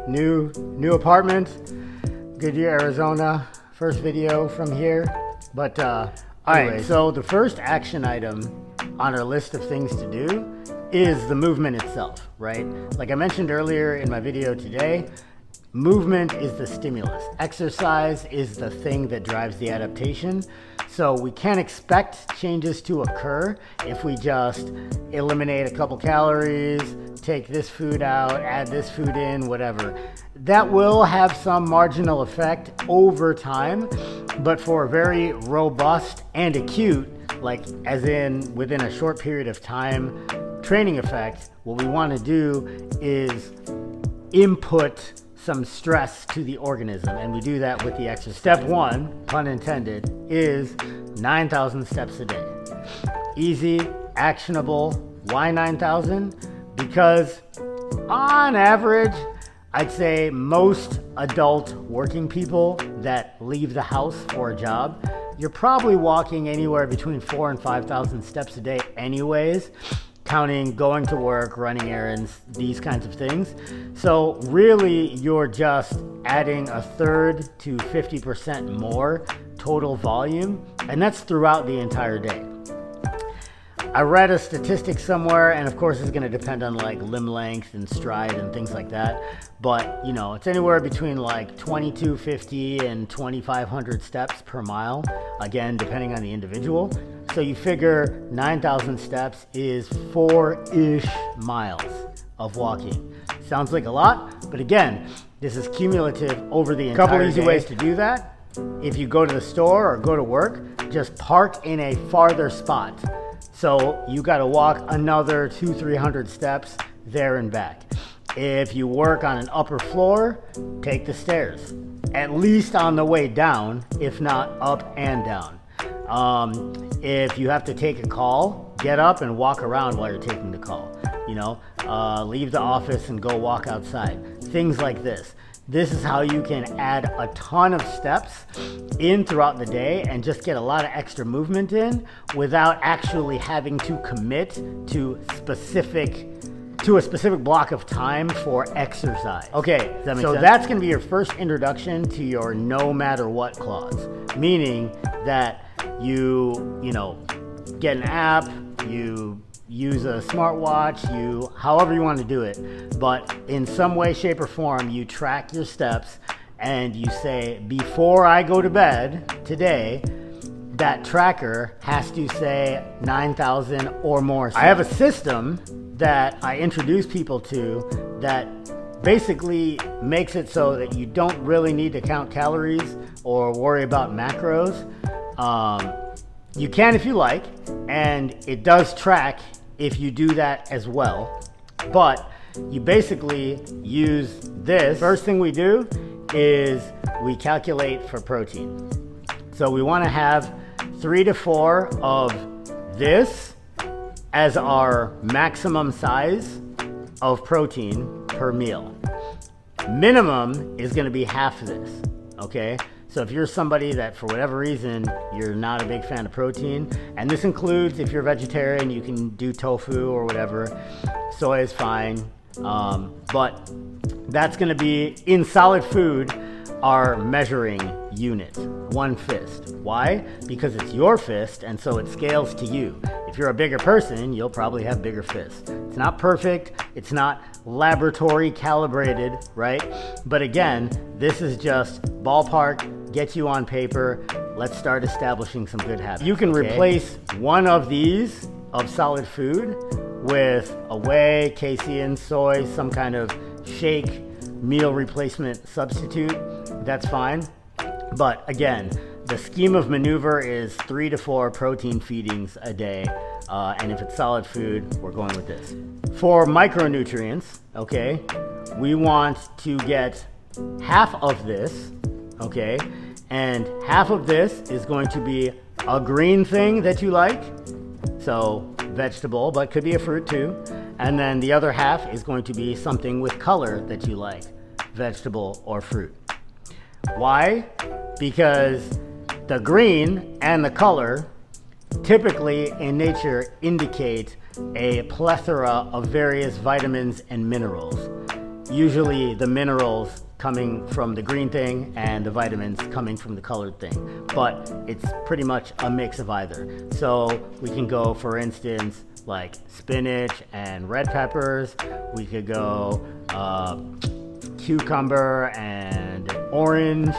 New apartment, Goodyear, Arizona. First video from here. But all right, so the first action item on our list of things to do is the movement itself, right? Like I mentioned earlier in my video today, movement is the stimulus. Exercise is the thing that drives the adaptation. So we can't expect changes to occur if we just eliminate a couple calories, take this food out, add this food in, whatever. That will have some marginal effect over time, but for a very robust and acute, like as in within a short period of time, training effect, what we want to do is input some stress to the organism, and we do that with the exercise. Step one, pun intended, is 9,000 steps a day. Easy, actionable. Why 9,000? Because on average, I'd say most adult working people that leave the house for a job, you're probably walking anywhere between 4,000 and 5,000 steps a day anyways, counting going to work, running errands, these kinds of things. So really you're just adding a third to 50% more total volume, and that's throughout the entire day. I read a statistic somewhere, and of course it's going to depend on like limb length and stride and things like that, but you know, it's anywhere between like 2250 and 2500 steps per mile, again depending on the individual. So you figure 9,000 steps is 4-ish miles of walking. Sounds like a lot, but again, this is cumulative over the entire day. Couple easy ways to do that. If you go to the store or go to work, just park in a farther spot. So you got to walk another 200-300 steps there and back. If you work on an upper floor, take the stairs, at least on the way down, if not up and down. If you have to take a call, get up and walk around while you're taking the call. You know, leave the office and go walk outside. Things like this. This is how you can add a ton of steps in throughout the day and just get a lot of extra movement in without actually having to commit to a specific block of time for exercise. Okay, does that make sense? That's gonna be your first introduction to your no matter what clause, meaning that you know, get an app, you use a smartwatch, however you want to do it, but in some way, shape, or form, you track your steps and you say, before I go to bed today, that tracker has to say 9,000 or more steps. I have a system that I introduce people to that basically makes it so that you don't really need to count calories or worry about macros. You can if you like, and it does track if you do that as well, but you basically use this. First thing we do is we calculate for protein. So we want to have 3 to 4 of this as our maximum size of protein per meal. Minimum is going to be half this, okay? So if you're somebody that for whatever reason, you're not a big fan of protein, and this includes if you're vegetarian, you can do tofu or whatever, soy is fine, but that's gonna be, in solid food, our measuring unit, 1 fist. Why? Because it's your fist, and so it scales to you. If you're a bigger person, you'll probably have bigger fists. It's not perfect, it's not laboratory calibrated, right? But again, this is just ballpark, get you on paper, let's start establishing some good habits. You can replace one of these of solid food with a whey, casein, soy, some kind of shake, meal replacement substitute, that's fine. But again, the scheme of maneuver is 3 to 4 protein feedings a day, and if it's solid food, we're going with this. For micronutrients, okay, we want to get half of this, okay, and half of this is going to be a green thing that you like, so vegetable, but could be a fruit too, and then the other half is going to be something with color that you like, vegetable or fruit. Why? Because the green and the color typically in nature indicate a plethora of various vitamins and minerals. usually the minerals coming from the green thing and the vitamins coming from the colored thing, but it's pretty much a mix of either. So we can go, for instance, like spinach and red peppers. We could go cucumber and orange,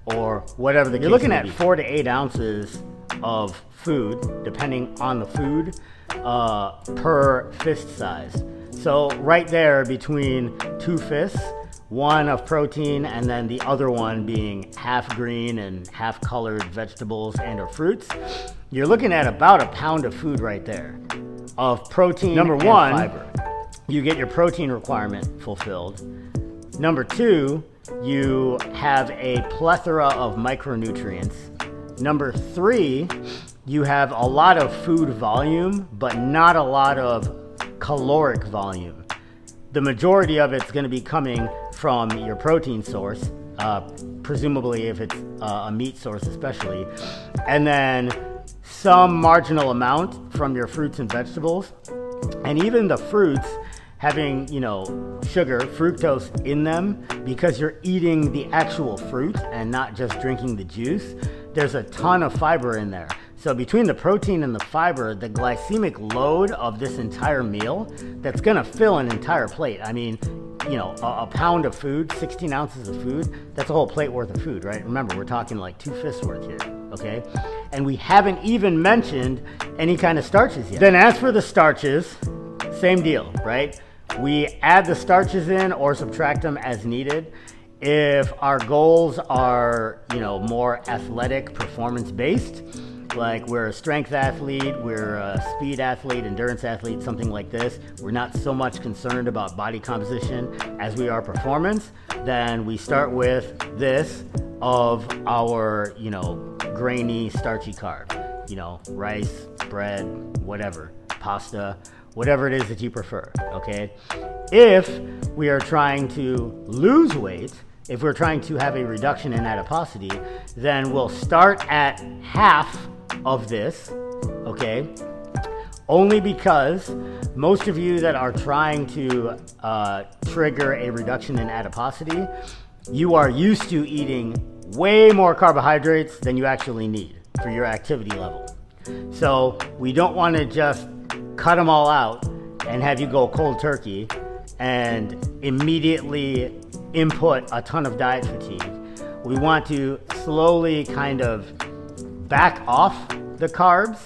or whatever the case. You're looking at 4 to 8 ounces of food, depending on the food, per fist size. So right there between 2 fists, one of protein and then the other one being half green and half colored vegetables and or fruits, you're looking at about a pound of food right there of protein. Number one, and fiber. You get your protein requirement fulfilled. Number two, you have a plethora of micronutrients. Number three, you have a lot of food volume, but not a lot of caloric volume. The majority of it's going to be coming from your protein source, presumably if it's a meat source especially, and then some marginal amount from your fruits and vegetables. And even the fruits having, sugar, fructose in them, because you're eating the actual fruit and not just drinking the juice, there's a ton of fiber in there. So between the protein and the fiber, the glycemic load of this entire meal, that's gonna fill an entire plate. I mean, a pound of food, 16 ounces of food, that's a whole plate worth of food, right? Remember, we're talking like 2 fists worth here, okay? And we haven't even mentioned any kind of starches yet. Then as for the starches, same deal, right? We add the starches in or subtract them as needed. If our goals are, more athletic, performance-based, like we're a strength athlete, we're a speed athlete, endurance athlete, something like this, we're not so much concerned about body composition as we are performance, then we start with this of our, grainy, starchy carb, rice, bread, whatever, pasta, whatever it is that you prefer, okay? If we are trying to lose weight, if we're trying to have a reduction in adiposity, then we'll start at half of this, okay? Only because most of you that are trying to trigger a reduction in adiposity, you are used to eating way more carbohydrates than you actually need for your activity level. So we don't want to just cut them all out and have you go cold turkey and immediately input a ton of diet fatigue. We want to slowly kind of back off the carbs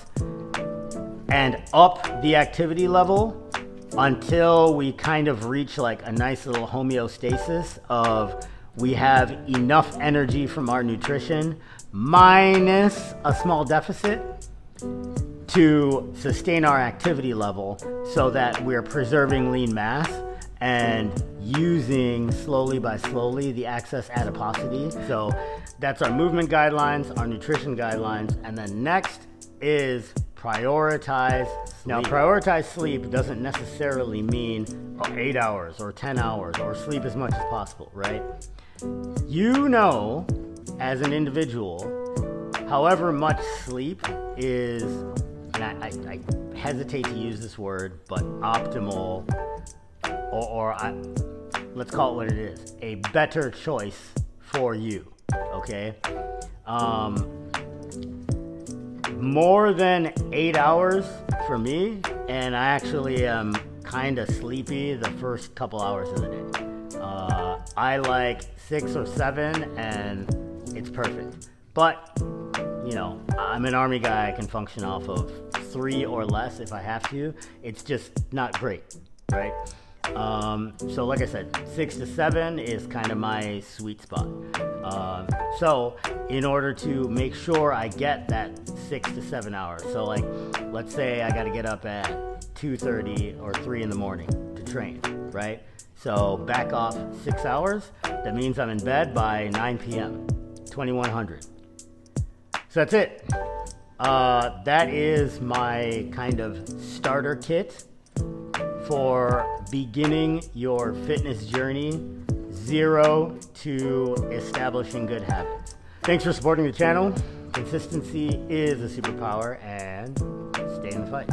and up the activity level until we kind of reach like a nice little homeostasis of we have enough energy from our nutrition minus a small deficit to sustain our activity level so that we're preserving lean mass and using slowly by slowly the excess adiposity. So that's our movement guidelines, our nutrition guidelines, and then next is prioritize sleep. Now, prioritize sleep doesn't necessarily mean 8 hours or 10 hours or sleep as much as possible, right? As an individual, however much sleep is, and I hesitate to use this word, but optimal, or let's call it what it is, a better choice for you, okay? More than 8 hours for me, and I actually am kind of sleepy the first couple hours of the day. I like 6 or 7 and it's perfect. But, I'm an Army guy, I can function off of 3 or less if I have to. It's just not great, right? So like I said, 6 to 7 is kind of my sweet spot. So in order to make sure I get that 6 to 7 hours, so like, let's say I got to get up at 2:30 or 3 in the morning to train, right? So back off 6 hours, that means I'm in bed by 9 p.m., 2100. So that's it. That is my kind of starter kit for beginning your fitness journey, 0 to establishing good habits. Thanks for supporting the channel. Consistency is a superpower, and stay in the fight.